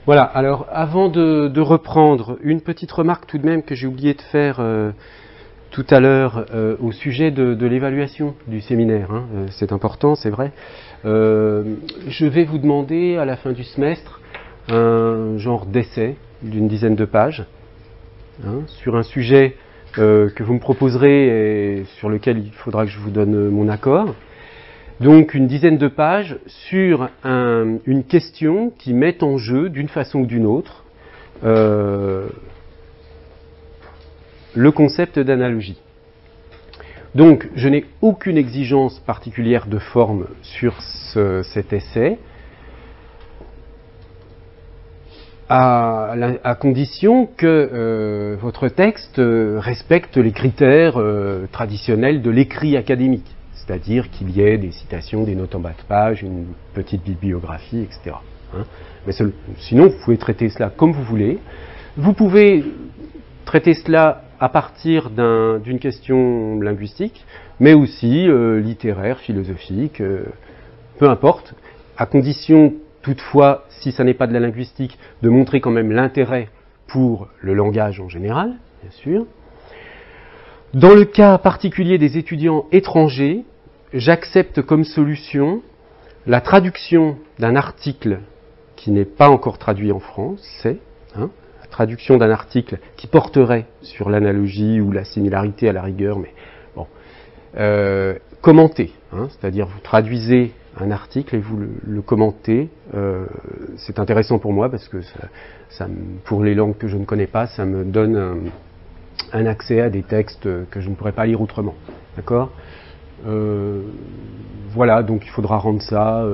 Voilà, alors avant de reprendre, une petite remarque tout de même que j'ai oublié de faire tout à l'heure au sujet de l'évaluation du séminaire. Hein. C'est important, c'est vrai. Je vais vous demander à la fin du semestre un genre d'essai d'une dizaine de pages sur un sujet que vous me proposerez et sur lequel il faudra que je vous donne mon accord. Donc une dizaine de pages sur une question qui met en jeu d'une façon ou d'une autre le concept d'analogie. Donc je n'ai aucune exigence particulière de forme sur cet essai, à condition que votre texte respecte les critères traditionnels de l'écrit académique. C'est-à-dire qu'il y ait des citations, des notes en bas de page, une petite bibliographie, etc. Mais sinon, vous pouvez traiter cela comme vous voulez. Vous pouvez traiter cela à partir d'une question linguistique, mais aussi littéraire, philosophique, peu importe, à condition toutefois, si ça n'est pas de la linguistique, de montrer quand même l'intérêt pour le langage en général, bien sûr. Dans le cas particulier des étudiants étrangers, j'accepte comme solution la traduction d'un article qui n'est pas encore traduit en français, la traduction d'un article qui porterait sur l'analogie ou la similarité à la rigueur, mais bon, commenté, c'est-à-dire vous traduisez un article et vous le commentez. C'est intéressant pour moi parce que pour les langues que je ne connais pas, ça me donne un accès à des textes que je ne pourrais pas lire autrement. D'accord ? Voilà, donc il faudra rendre ça,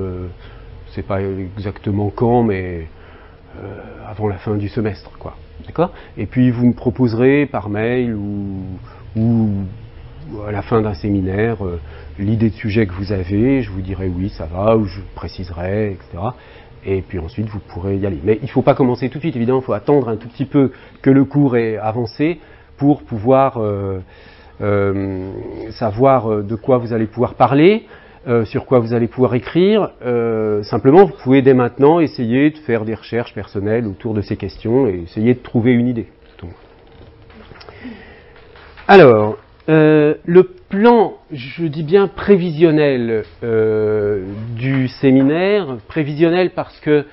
c'est pas exactement quand, mais avant la fin du semestre, quoi. D'accord ? Et puis vous me proposerez par mail ou à la fin d'un séminaire l'idée de sujet que vous avez, je vous dirai oui, ça va, ou je préciserai, etc. Et puis ensuite vous pourrez y aller. Mais il ne faut pas commencer tout de suite, évidemment, il faut attendre un tout petit peu que le cours ait avancé pour pouvoir savoir de quoi vous allez pouvoir parler, sur quoi vous allez pouvoir écrire. Simplement, vous pouvez dès maintenant essayer de faire des recherches personnelles autour de ces questions et essayer de trouver une idée. Alors, le plan, je dis bien prévisionnel du séminaire, prévisionnel parce que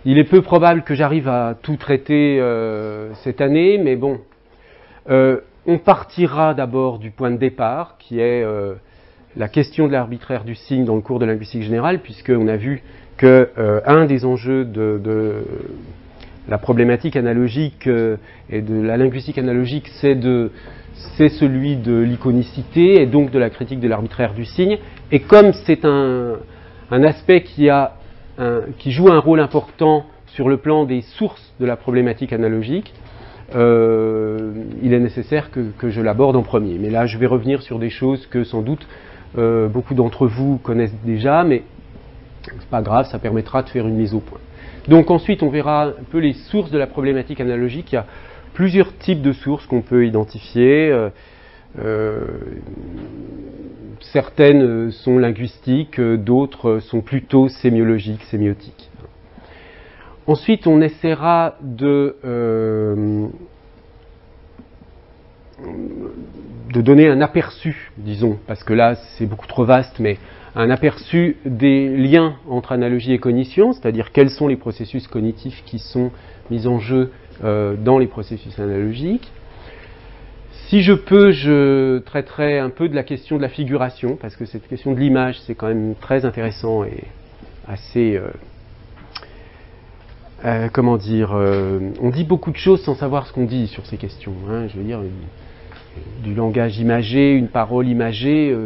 il est peu probable que j'arrive à tout traiter cette année, mais bon, on partira d'abord du point de départ, qui est la question de l'arbitraire du signe dans le cours de linguistique générale, puisqu'on a vu que un des enjeux de la problématique analogique et de la linguistique analogique, c'est celui de l'iconicité et donc de la critique de l'arbitraire du signe. Et comme c'est un aspect qui joue un rôle important sur le plan des sources de la problématique analogique, il est nécessaire que je l'aborde en premier. Mais là, je vais revenir sur des choses que sans doute beaucoup d'entre vous connaissent déjà, mais c'est pas grave, ça permettra de faire une mise au point. Donc ensuite, on verra un peu les sources de la problématique analogique. Il y a plusieurs types de sources qu'on peut identifier. Certaines sont linguistiques, d'autres sont plutôt sémiologiques, sémiotiques. Ensuite, on essaiera de donner un aperçu, disons, parce que là c'est beaucoup trop vaste, mais un aperçu des liens entre analogie et cognition, c'est-à-dire quels sont les processus cognitifs qui sont mis en jeu dans les processus analogiques. Si je peux, je traiterai un peu de la question de la figuration, parce que cette question de l'image, c'est quand même très intéressant et assez... comment dire, on dit beaucoup de choses sans savoir ce qu'on dit sur ces questions. Je veux dire, du langage imagé, une parole imagée,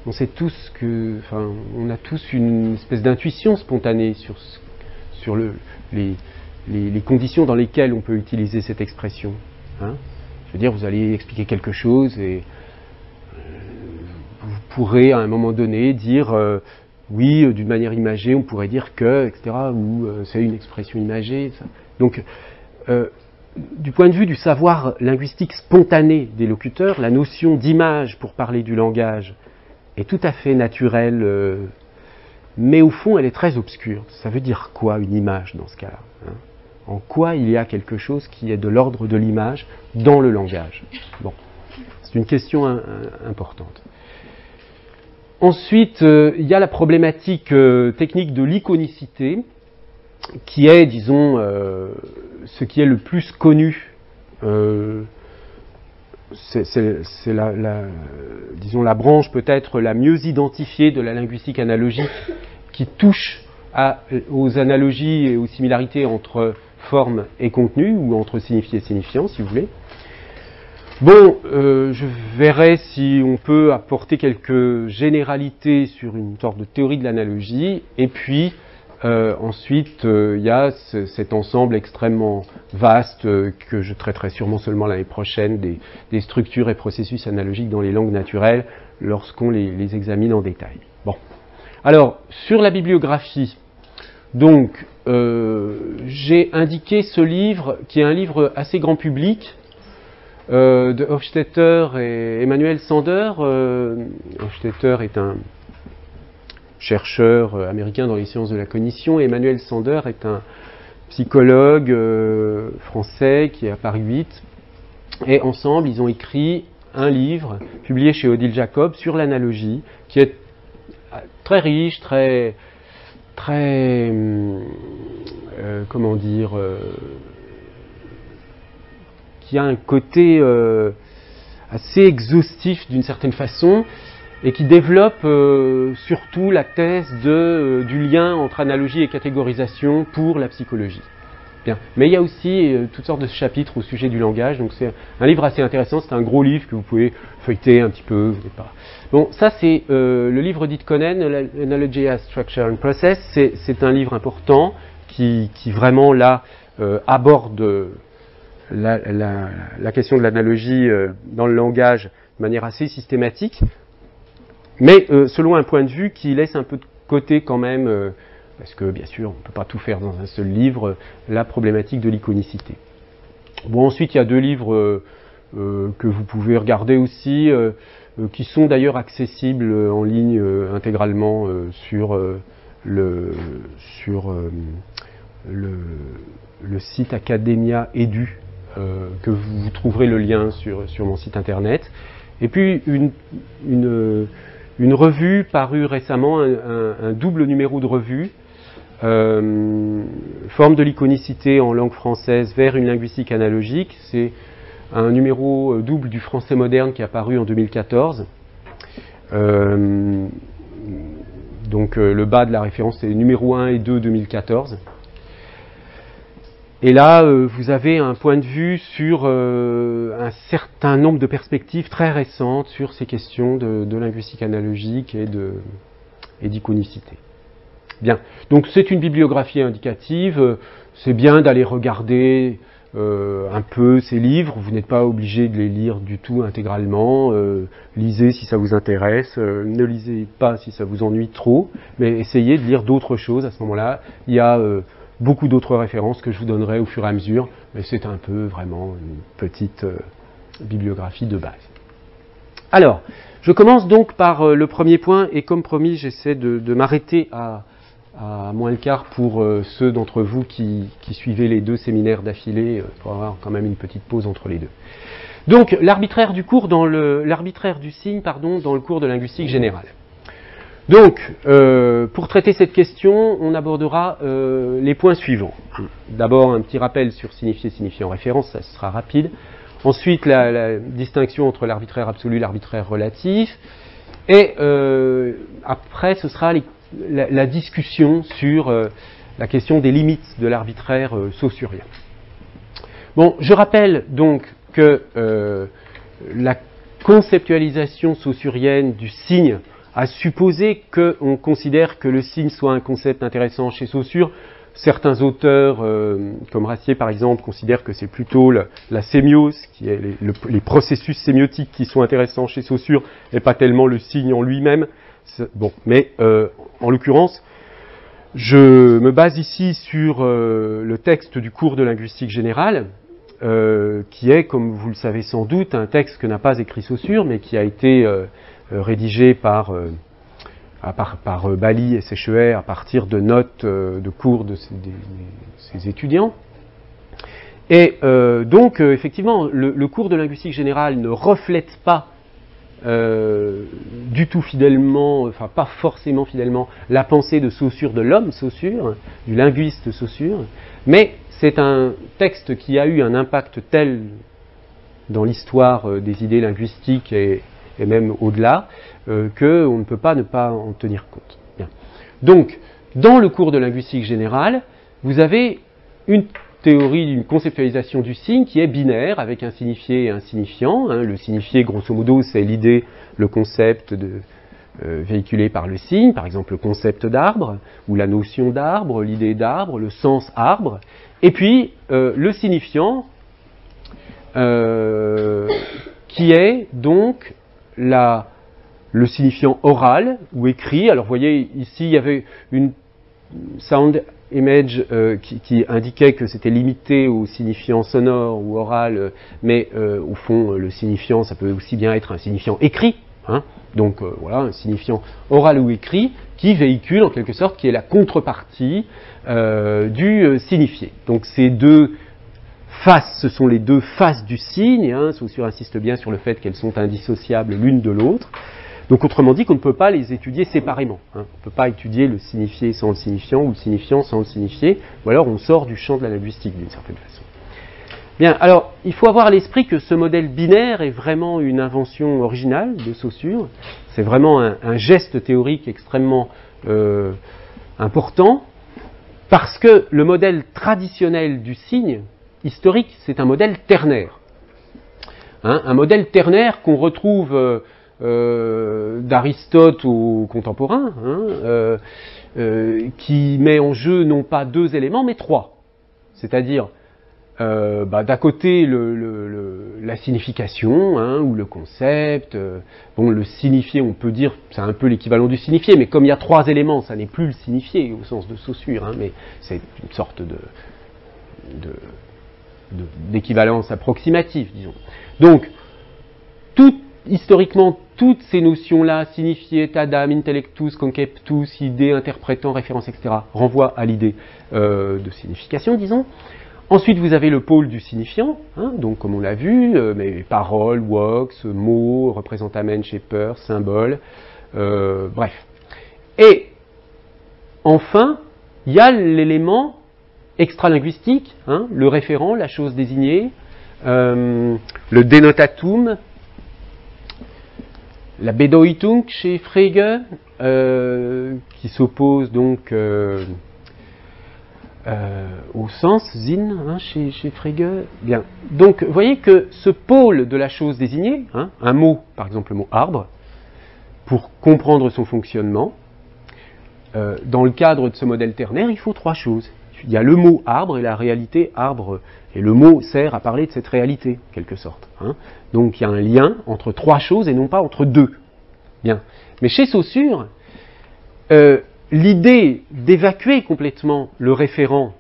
on sait tous que, enfin, on a tous une espèce d'intuition spontanée sur les conditions dans lesquelles on peut utiliser cette expression. Je veux dire, vous allez expliquer quelque chose et vous pourrez à un moment donné dire oui, d'une manière imagée, on pourrait dire que, etc., ou c'est une expression imagée. Ça. Donc, du point de vue du savoir linguistique spontané des locuteurs, la notion d'image pour parler du langage est tout à fait naturelle mais au fond, elle est très obscure. Ça veut dire quoi, une image, dans ce cas-là, hein? En quoi il y a quelque chose qui est de l'ordre de l'image dans le langage? Bon, c'est une question importante. Ensuite, il y a la problématique technique de l'iconicité, qui est, disons, ce qui est le plus connu. C'est disons, la branche peut-être la mieux identifiée de la linguistique analogique, qui touche aux analogies et aux similarités entre forme et contenu, ou entre signifié et signifiant, si vous voulez. Bon, je verrai si on peut apporter quelques généralités sur une sorte de théorie de l'analogie, et puis ensuite il y a cet ensemble extrêmement vaste que je traiterai sûrement seulement l'année prochaine, des structures et processus analogiques dans les langues naturelles, lorsqu'on les examine en détail. Bon. Alors, sur la bibliographie, donc, j'ai indiqué ce livre, qui est un livre assez grand public, de Hofstetter et Emmanuel Sander. Hofstetter est un chercheur américain dans les sciences de la cognition, et Emmanuel Sander est un psychologue français qui est à Paris 8. Et ensemble, ils ont écrit un livre, publié chez Odile Jacob, sur l'analogie, qui est très riche, très comment dire, qui a un côté assez exhaustif d'une certaine façon, et qui développe surtout la thèse du lien entre analogie et catégorisation pour la psychologie. Bien. Mais il y a aussi toutes sortes de chapitres au sujet du langage, donc c'est un livre assez intéressant, c'est un gros livre que vous pouvez feuilleter un petit peu, vous n'êtes pas. Bon, ça c'est le livre d'Itkonen, Analogy as Structure and Process, c'est un livre important qui vraiment là aborde la question de l'analogie dans le langage de manière assez systématique, mais selon un point de vue qui laisse un peu de côté quand même, parce que bien sûr on ne peut pas tout faire dans un seul livre, la problématique de l'iconicité. Bon, ensuite il y a deux livres que vous pouvez regarder aussi, qui sont d'ailleurs accessibles en ligne intégralement sur le site Academia Edu, que vous trouverez le lien sur mon site internet. Et puis une revue parue récemment, un double numéro de revue, Forme de l'iconicité en langue française vers une linguistique analogique. C'est un numéro double du français moderne qui est apparu en 2014. Donc le bas de la référence, c'est numéro 1 et 2 2014. Et là, vous avez un point de vue sur un certain nombre de perspectives très récentes sur ces questions de linguistique analogique et d'iconicité. Bien, donc c'est une bibliographie indicative, c'est bien d'aller regarder un peu ces livres, vous n'êtes pas obligé de les lire du tout intégralement, lisez si ça vous intéresse, ne lisez pas si ça vous ennuie trop, mais essayez de lire d'autres choses à ce moment-là. Il y a beaucoup d'autres références que je vous donnerai au fur et à mesure, mais c'est un peu vraiment une petite bibliographie de base. Alors, je commence donc par le premier point, et comme promis, j'essaie de m'arrêter à moins le quart pour ceux d'entre vous qui suivez les deux séminaires d'affilée, pour avoir quand même une petite pause entre les deux. Donc, l'arbitraire du signe, dans le cours de linguistique générale. Donc, pour traiter cette question, on abordera les points suivants. D'abord, un petit rappel sur signifié, signifiant, référence, ça sera rapide. Ensuite, la distinction entre l'arbitraire absolu et l'arbitraire relatif. Et après, ce sera la discussion sur la question des limites de l'arbitraire saussurien. Bon, je rappelle donc que la conceptualisation saussurienne du signe a supposé qu'on considère que le signe soit un concept intéressant chez Saussure. Certains auteurs, comme Rassier par exemple, considèrent que c'est plutôt la sémiose, qui est les processus sémiotiques qui sont intéressants chez Saussure, et pas tellement le signe en lui-même. Bon, mais en l'occurrence, je me base ici sur le texte du cours de linguistique générale, qui est, comme vous le savez sans doute, un texte que n'a pas écrit Saussure, mais qui a été rédigé par par Bally et Sécheher à partir de notes de cours de ses étudiants. Et donc, effectivement, le cours de linguistique générale ne reflète pas du tout fidèlement, enfin pas forcément fidèlement, la pensée de Saussure, de l'homme Saussure, du linguiste Saussure, mais c'est un texte qui a eu un impact tel dans l'histoire des idées linguistiques et même au-delà, qu'on ne peut pas ne pas en tenir compte. Bien. Donc, dans le cours de linguistique générale, vous avez une théorie d'une conceptualisation du signe qui est binaire, avec un signifié et un signifiant. Hein. Le signifié, grosso modo, c'est l'idée, le concept véhiculé par le signe, par exemple le concept d'arbre, ou la notion d'arbre, l'idée d'arbre, le sens arbre. Et puis, le signifiant, qui est donc le signifiant oral ou écrit. Alors, vous voyez, ici, il y avait une sound image qui indiquait que c'était limité au signifiant sonore ou oral, mais au fond, le signifiant, ça peut aussi bien être un signifiant écrit. Hein. Donc, voilà, un signifiant oral ou écrit qui véhicule, en quelque sorte, qui est la contrepartie du signifié. Donc, ces deux faces, ce sont les deux faces du signe. Hein. Saussure insiste bien sur le fait qu'elles sont indissociables l'une de l'autre. Donc, autrement dit, qu'on ne peut pas les étudier séparément. Hein. On ne peut pas étudier le signifié sans le signifiant ou le signifiant sans le signifié, ou alors on sort du champ de la linguistique d'une certaine façon. Bien, alors, il faut avoir à l'esprit que ce modèle binaire est vraiment une invention originale de Saussure. C'est vraiment un geste théorique extrêmement important, parce que le modèle traditionnel du signe historique, c'est un modèle ternaire. Hein, un modèle ternaire qu'on retrouve d'Aristote aux contemporains, hein, qui met en jeu non pas deux éléments, mais trois. C'est-à-dire, d'un côté, la signification, hein, ou le concept. Bon, le signifié, on peut dire, c'est un peu l'équivalent du signifié, mais comme il y a trois éléments, ça n'est plus le signifié au sens de Saussure, hein, mais c'est une sorte d'équivalence approximative, disons. Donc, historiquement, toutes ces notions-là, signifié, tadam, intellectus, conceptus, idée, interprétant, référence, etc., renvoient à l'idée de signification, disons. Ensuite, vous avez le pôle du signifiant, hein, donc comme on l'a vu, mais paroles, works, mots, représentamen, shaper, symboles, bref. Et enfin, il y a l'élément extralinguistique, hein, le référent, la chose désignée, le dénotatum, la Bedeutung chez Frege, qui s'oppose donc au sens, Sinn, hein, chez Frege. Bien. Donc, vous voyez que ce pôle de la chose désignée, hein, un mot, par exemple le mot arbre, pour comprendre son fonctionnement, dans le cadre de ce modèle ternaire, il faut trois choses. Il y a le mot arbre et la réalité arbre. Et le mot sert à parler de cette réalité, en quelque sorte. Hein. Donc il y a un lien entre trois choses et non pas entre deux. Bien. Mais chez Saussure, l'idée d'évacuer complètement le référent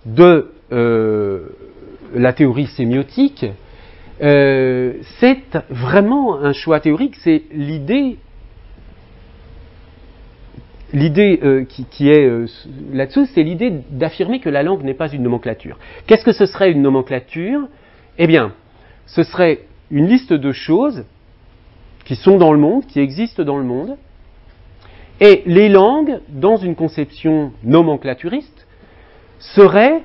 de la théorie sémiotique, c'est vraiment un choix théorique. C'est l'idée qui est là-dessous, c'est l'idée d'affirmer que la langue n'est pas une nomenclature. Qu'est-ce que ce serait une nomenclature ? Eh bien, ce serait une liste de choses qui sont dans le monde, qui existent dans le monde, et les langues, dans une conception nomenclaturiste, serviraient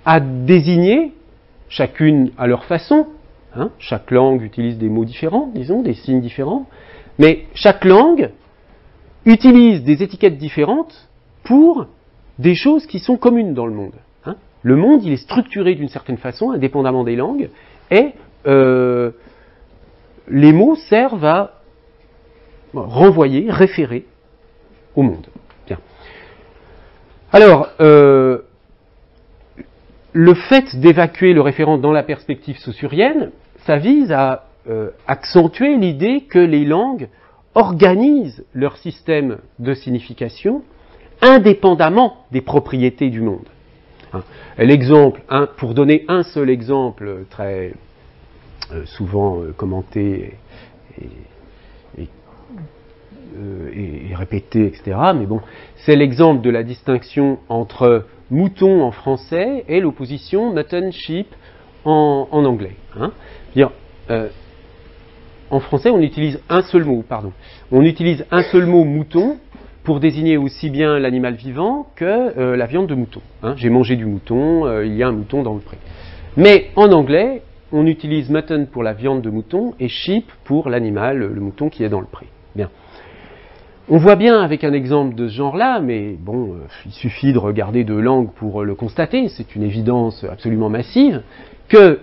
à désigner, chacune à leur façon, hein, chaque langue utilise des mots différents, disons, des signes différents, mais chaque langue utilise des étiquettes différentes pour des choses qui sont communes dans le monde. Hein. Le monde, il est structuré d'une certaine façon, indépendamment des langues, et les mots servent à renvoyer, référer au monde. Bien. Alors, le fait d'évacuer le référent dans la perspective saussurienne, ça vise à accentuer l'idée que les langues organisent leur système de signification indépendamment des propriétés du monde. L'exemple, pour donner un seul exemple très souvent commenté est répété, etc. Mais bon, c'est l'exemple de la distinction entre mouton en français et l'opposition mutton, sheep en anglais. Hein. Dire, en français, on utilise un seul mot, pardon. On utilise un seul mot mouton pour désigner aussi bien l'animal vivant que la viande de mouton. Hein. J'ai mangé du mouton, il y a un mouton dans le pré. Mais en anglais, on utilise mutton pour la viande de mouton et sheep pour l'animal, le mouton qui est dans le pré. Bien. On voit bien avec un exemple de ce genre-là, mais bon, il suffit de regarder deux langues pour le constater, c'est une évidence absolument massive, que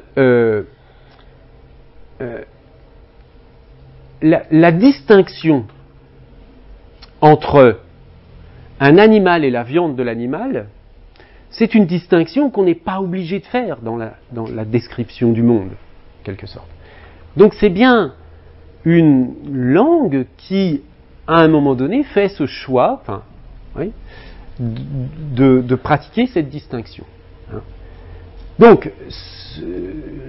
la distinction entre un animal et la viande de l'animal, c'est une distinction qu'on n'est pas obligé de faire dans la description du monde, en quelque sorte. Donc c'est bien une langue qui, à un moment donné, fait ce choix, enfin, oui, de pratiquer cette distinction. Hein. Donc,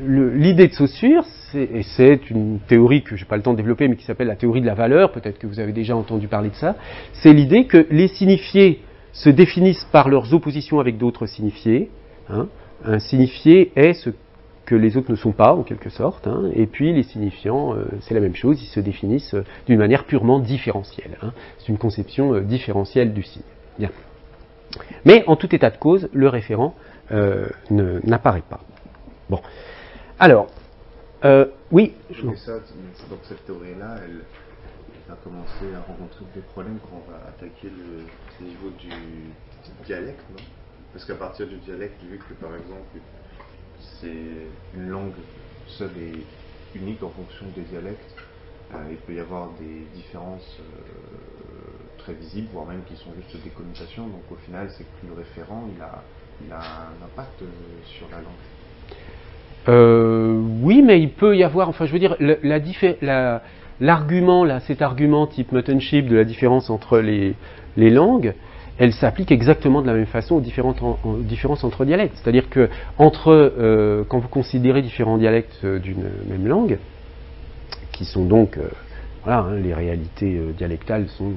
l'idée de Saussure, et c'est une théorie que je n'ai pas le temps de développer, mais qui s'appelle la théorie de la valeur, peut-être que vous avez déjà entendu parler de ça, c'est l'idée que les signifiés se définissent par leurs oppositions avec d'autres signifiés. Hein. Un signifié est ce que les autres ne sont pas, en quelque sorte, hein, et puis les signifiants, c'est la même chose, ils se définissent d'une manière purement différentielle. Hein. C'est une conception différentielle du signe. Bien. Mais en tout état de cause, le référent n'apparaît pas. Bon. Alors, oui. Donc cette théorie-là, elle va commencer à rencontrer des problèmes quand on va attaquer le niveau du dialecte, non? Parce qu'à partir du dialecte, vu que par exemple, c'est une langue seule et unique en fonction des dialectes, il peut y avoir des différences très visibles, voire même qui sont juste des connotations. Donc au final, c'est que le référent, il a un impact sur la langue. Oui, mais il peut y avoir, enfin je veux dire, l'argument, là, cet argument type mutton sheep de la différence entre les langues, elle s'applique exactement de la même façon aux différences entre dialectes. C'est-à-dire que quand vous considérez différents dialectes d'une même langue, qui sont donc, voilà, hein, les réalités dialectales sont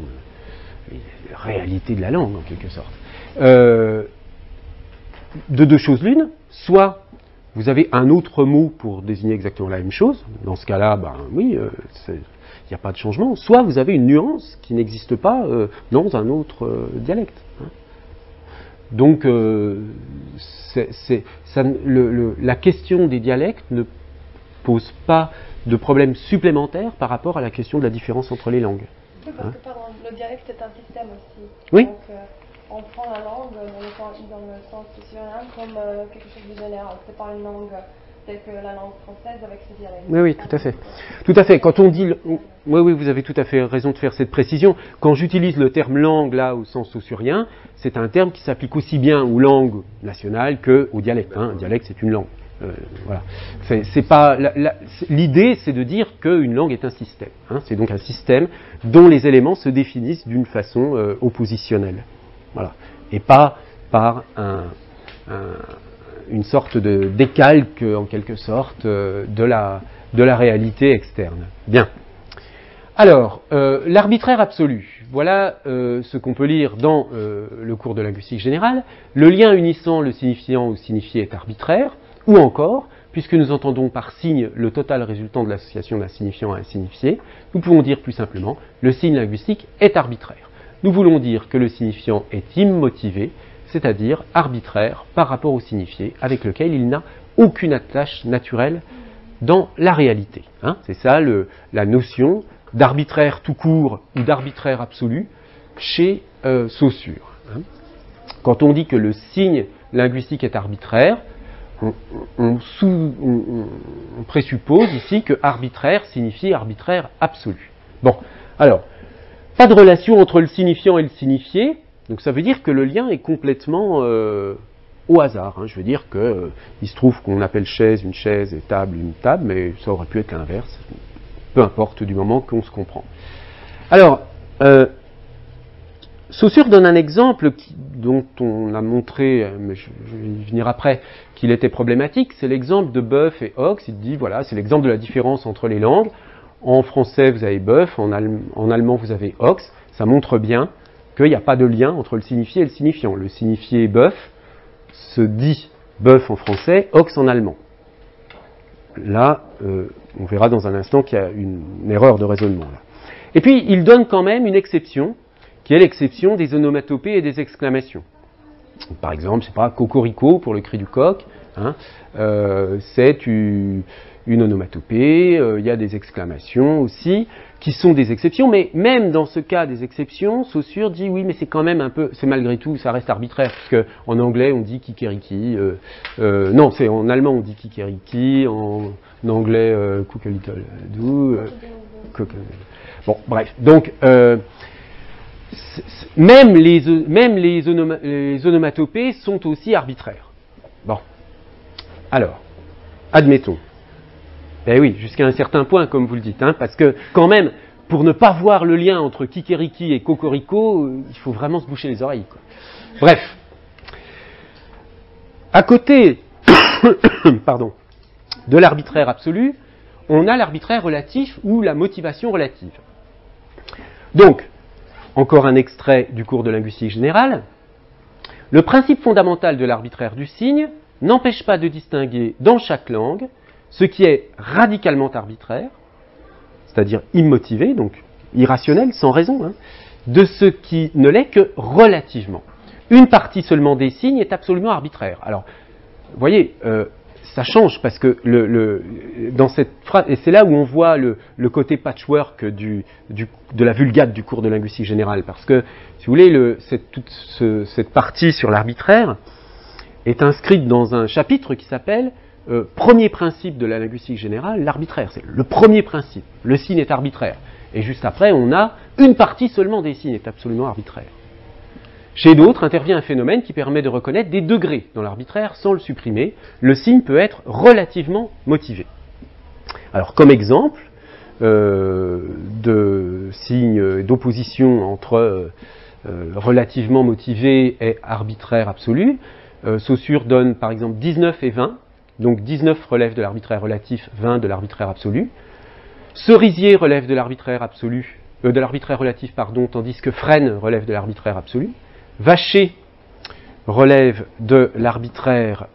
les réalités de la langue en quelque sorte. De deux choses l'une, soit vous avez un autre mot pour désigner exactement la même chose, dans ce cas-là, ben oui, il n'y a pas de changement, soit vous avez une nuance qui n'existe pas dans un autre dialecte. Hein. Donc, la question des dialectes ne pose pas de problème supplémentaire par rapport à la question de la différence entre les langues. Oui, parce que pardon, le dialecte est un système aussi. Oui. Donc, on prend la langue dans le sens citoyen comme quelque chose de général. C'est pas une langue telle que la langue française avec ses dialectes. Oui, oui, tout à fait. Tout à fait. Quand on dit, oui, vous avez tout à fait raison de faire cette précision. Quand j'utilise le terme langue là au sens saussurien, c'est un terme qui s'applique aussi bien aux langues nationales qu'aux dialectes. Hein. Un dialecte, c'est une langue. Voilà. C'est pas l'idée, c'est de dire qu'une langue est un système. Hein. C'est donc un système dont les éléments se définissent d'une façon oppositionnelle. Voilà. Et pas par une sorte de décalque, en quelque sorte, de la réalité externe. Bien. Alors, l'arbitraire absolu. Voilà ce qu'on peut lire dans le cours de linguistique générale. Le lien unissant le signifiant au signifié est arbitraire. Ou encore, puisque nous entendons par signe le total résultant de l'association d'un signifiant à un signifié, nous pouvons dire plus simplement, le signe linguistique est arbitraire. Nous voulons dire que le signifiant est immotivé, c'est-à-dire arbitraire par rapport au signifié, avec lequel il n'a aucune attache naturelle dans la réalité. Hein, c'est ça la notion d'arbitraire tout court ou d'arbitraire absolu chez Saussure. Hein. Quand on dit que le signe linguistique est arbitraire, on présuppose ici que arbitraire signifie arbitraire absolu. Bon, alors, pas de relation entre le signifiant et le signifié, donc ça veut dire que le lien est complètement au hasard. Hein. Je veux dire qu'il se trouve qu'on appelle chaise une chaise et table une table, mais ça aurait pu être l'inverse, peu importe du moment qu'on se comprend. Alors, Saussure donne un exemple dont on a montré, mais je vais y venir après, qu'il était problématique, c'est l'exemple de Boeuf et Hox. Il dit, voilà, c'est l'exemple de la différence entre les langues. En français, vous avez bœuf, en allemand, vous avez ox. Ça montre bien qu'il n'y a pas de lien entre le signifié et le signifiant. Le signifié bœuf se dit bœuf en français, ox en allemand. Là, on verra dans un instant qu'il y a une erreur de raisonnement. Là. Et puis, il donne quand même une exception, qui est l'exception des onomatopées et des exclamations. Par exemple, c'est pas cocorico pour le cri du coq, hein, c'est une onomatopée, il y a des exclamations aussi, qui sont des exceptions, mais même dans ce cas des exceptions, Saussure dit oui, mais c'est quand même un peu, c'est malgré tout, ça reste arbitraire, parce qu'en anglais on dit kikeriki, non, c'est en allemand on dit kikeriki, en anglais cook a little do, bon, bref, donc même les onomatopées sont aussi arbitraires. Bon, alors, admettons. Eh oui, jusqu'à un certain point, comme vous le dites, hein, parce que quand même, pour ne pas voir le lien entre kikeriki et cocorico, il faut vraiment se boucher les oreilles, quoi. Bref, à côté pardon, de l'arbitraire absolu, on a l'arbitraire relatif ou la motivation relative. Donc, encore un extrait du cours de linguistique générale. Le principe fondamental de l'arbitraire du signe n'empêche pas de distinguer dans chaque langue ce qui est radicalement arbitraire, c'est-à-dire immotivé, donc irrationnel, sans raison, hein, de ce qui ne l'est que relativement. Une partie seulement des signes est absolument arbitraire. Alors, vous voyez, ça change parce que dans cette phrase, et c'est là où on voit le côté patchwork de la vulgate du cours de linguistique générale, parce que, si vous voulez, cette partie sur l'arbitraire est inscrite dans un chapitre qui s'appelle premier principe de la linguistique générale, l'arbitraire. C'est le premier principe. Le signe est arbitraire. Et juste après, on a une partie seulement des signes est absolument arbitraire. Chez d'autres, intervient un phénomène qui permet de reconnaître des degrés dans l'arbitraire sans le supprimer. Le signe peut être relativement motivé. Alors, comme exemple de signe d'opposition entre relativement motivé et arbitraire absolu, Saussure donne par exemple 19 et 20. Donc 19 relève de l'arbitraire relatif, 20 de l'arbitraire absolu. Cerisier relève de l'arbitraire absolu, de l'arbitraire relatif, pardon, tandis que Frêne relève de l'arbitraire absolu. Vacher relève de l'arbitraire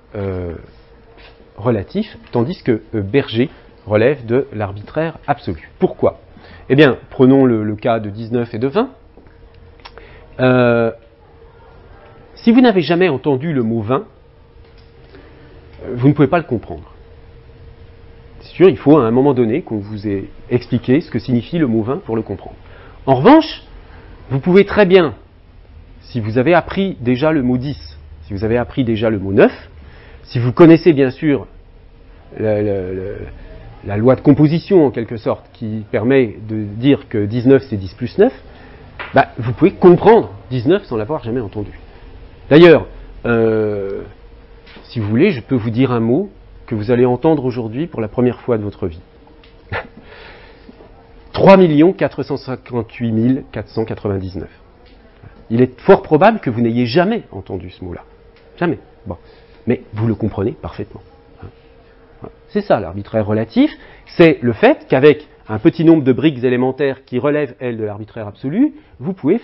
relatif, tandis que Berger relève de l'arbitraire absolu. Pourquoi? Eh bien, prenons le cas de 19 et de 20. Si vous n'avez jamais entendu le mot 20, vous ne pouvez pas le comprendre. C'est sûr, il faut à un moment donné qu'on vous ait expliqué ce que signifie le mot 20 pour le comprendre. En revanche, vous pouvez très bien, si vous avez appris déjà le mot 10, si vous avez appris déjà le mot 9, si vous connaissez bien sûr la loi de composition en quelque sorte qui permet de dire que 19 c'est 10 plus 9, bah, vous pouvez comprendre 19 sans l'avoir jamais entendu. D'ailleurs, si vous voulez, je peux vous dire un mot que vous allez entendre aujourd'hui pour la première fois de votre vie. 3 458 499. Il est fort probable que vous n'ayez jamais entendu ce mot-là. Jamais. Bon. Mais vous le comprenez parfaitement. C'est ça l'arbitraire relatif, c'est le fait qu'avec un petit nombre de briques élémentaires qui relèvent, elles, de l'arbitraire absolu, vous pouvez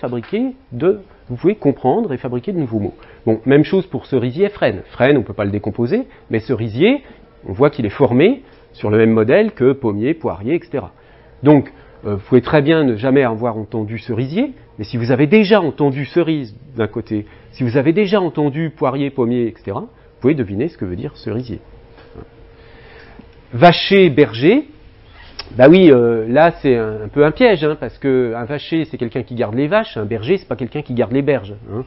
comprendre et fabriquer de nouveaux mots. Bon, même chose pour cerisier et frêne. Frêne, on ne peut pas le décomposer, mais cerisier, on voit qu'il est formé sur le même modèle que pommier, poirier, etc. Donc, vous pouvez très bien ne jamais avoir entendu cerisier, mais si vous avez déjà entendu cerise d'un côté, si vous avez déjà entendu poirier, pommier, etc., vous pouvez deviner ce que veut dire cerisier. Vacher, berger, bah oui, là c'est un peu un piège, hein, parce que un vacher c'est quelqu'un qui garde les vaches, un berger c'est pas quelqu'un qui garde les berges. Hein.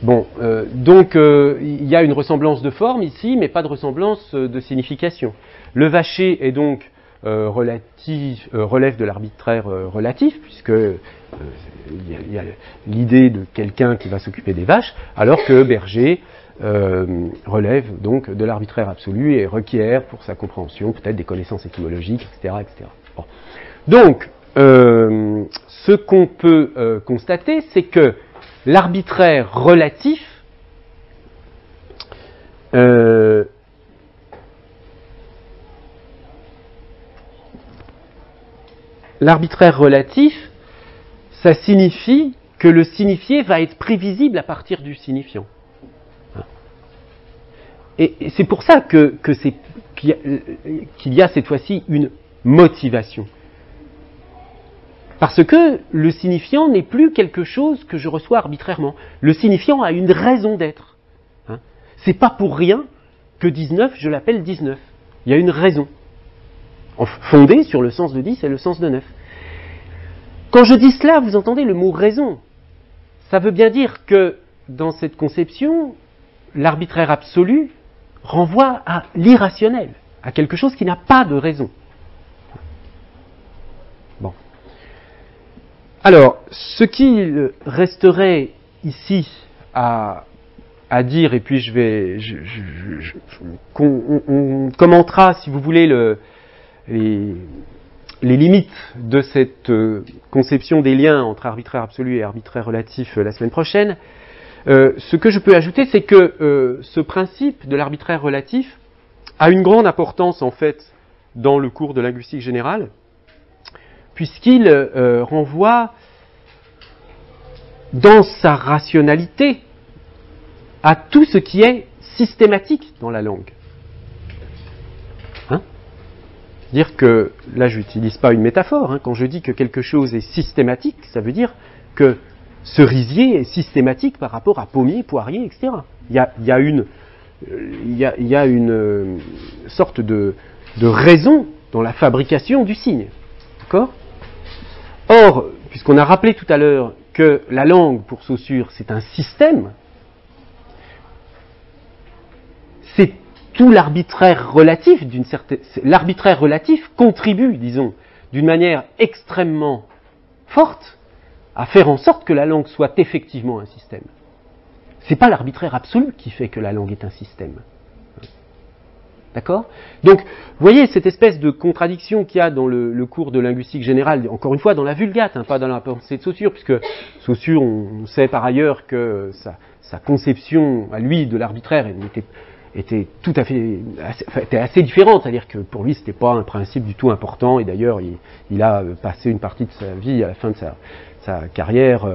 Donc il y a une ressemblance de forme ici, mais pas de ressemblance de signification. Le vacher est donc relève de l'arbitraire relatif, puisque il y a l'idée de quelqu'un qui va s'occuper des vaches, alors que berger relève donc de l'arbitraire absolu et requiert pour sa compréhension peut-être des connaissances étymologiques, etc. etc. Bon. Donc, ce qu'on peut constater, c'est que l'arbitraire relatif l'arbitraire relatif, ça signifie que le signifié va être prévisible à partir du signifiant. Et c'est pour ça qu'il y a cette fois-ci une motivation. Parce que le signifiant n'est plus quelque chose que je reçois arbitrairement. Le signifiant a une raison d'être. C'est pas pour rien que 19, je l'appelle 19. Il y a une raison. Fondée sur le sens de 10 et le sens de 9. Quand je dis cela, vous entendez le mot raison. Ça veut bien dire que dans cette conception, l'arbitraire absolu renvoie à l'irrationnel, à quelque chose qui n'a pas de raison. Bon. Alors, ce qui resterait ici à dire, et puis on commentera, si vous voulez, les limites de cette conception des liens entre arbitraire absolu et arbitraire relatif la semaine prochaine. Ce que je peux ajouter, c'est que ce principe de l'arbitraire relatif a une grande importance, en fait, dans le cours de linguistique générale, puisqu'il renvoie dans sa rationalité à tout ce qui est systématique dans la langue. C'est-à-dire que, là je n'utilise pas une métaphore, quand je dis que quelque chose est systématique, ça veut dire que cerisier est systématique par rapport à pommier, poirier, etc. Il y a une sorte de raison dans la fabrication du signe. D'accord ? Or, puisqu'on a rappelé tout à l'heure que la langue, pour Saussure, c'est un système, c'est tout l'arbitraire relatif, l'arbitraire relatif contribue, disons, d'une manière extrêmement forte à faire en sorte que la langue soit effectivement un système. Ce n'est pas l'arbitraire absolu qui fait que la langue est un système. D'accord ? Donc, vous voyez cette espèce de contradiction qu'il y a dans le cours de linguistique générale, encore une fois dans la Vulgate, pas dans la pensée de Saussure, puisque Saussure, on sait par ailleurs que sa conception à lui de l'arbitraire était tout à fait était assez différente, c'est-à-dire que pour lui c'était pas un principe du tout important, et d'ailleurs il a passé une partie de sa vie à la fin de sa carrière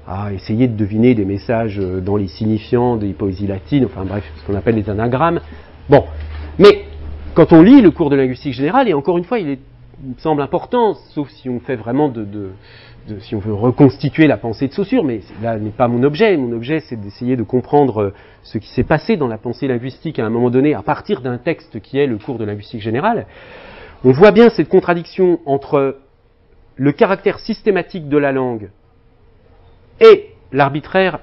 à essayer de deviner des messages dans les signifiants des poésies latines, enfin bref, ce qu'on appelle les anagrammes. Bon, mais quand on lit le cours de linguistique générale, et encore une fois il me semble important, sauf si on fait vraiment si on veut reconstituer la pensée de Saussure, mais là n'est pas mon objet. Mon objet, c'est d'essayer de comprendre ce qui s'est passé dans la pensée linguistique à un moment donné, à partir d'un texte qui est le cours de linguistique générale. On voit bien cette contradiction entre le caractère systématique de la langue et l'arbitraire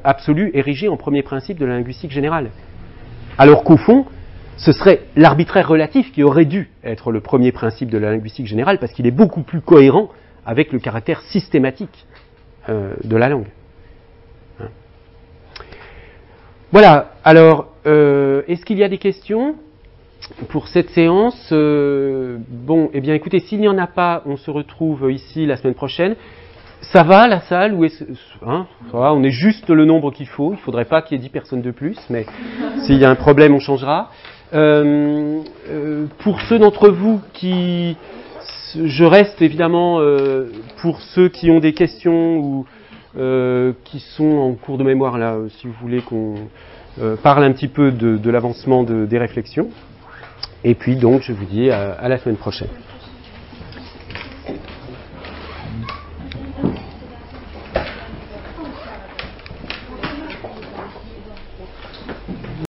absolu érigé en premier principe de la linguistique générale. Alors qu'au fond, ce serait l'arbitraire relatif qui aurait dû être le premier principe de la linguistique générale, parce qu'il est beaucoup plus cohérent avec le caractère systématique de la langue. Voilà, alors, est-ce qu'il y a des questions pour cette séance? Bon, eh bien écoutez, s'il n'y en a pas, on se retrouve ici la semaine prochaine. Ça va la salle ou ça va, on est juste le nombre qu'il faut, il ne faudrait pas qu'il y ait 10 personnes de plus, mais s'il y a un problème, on changera. Pour ceux d'entre vous qui... Je reste évidemment pour ceux qui ont des questions ou qui sont en cours de mémoire, là, si vous voulez qu'on parle un petit peu de l'avancement des réflexions. Et puis donc, je vous dis à la semaine prochaine.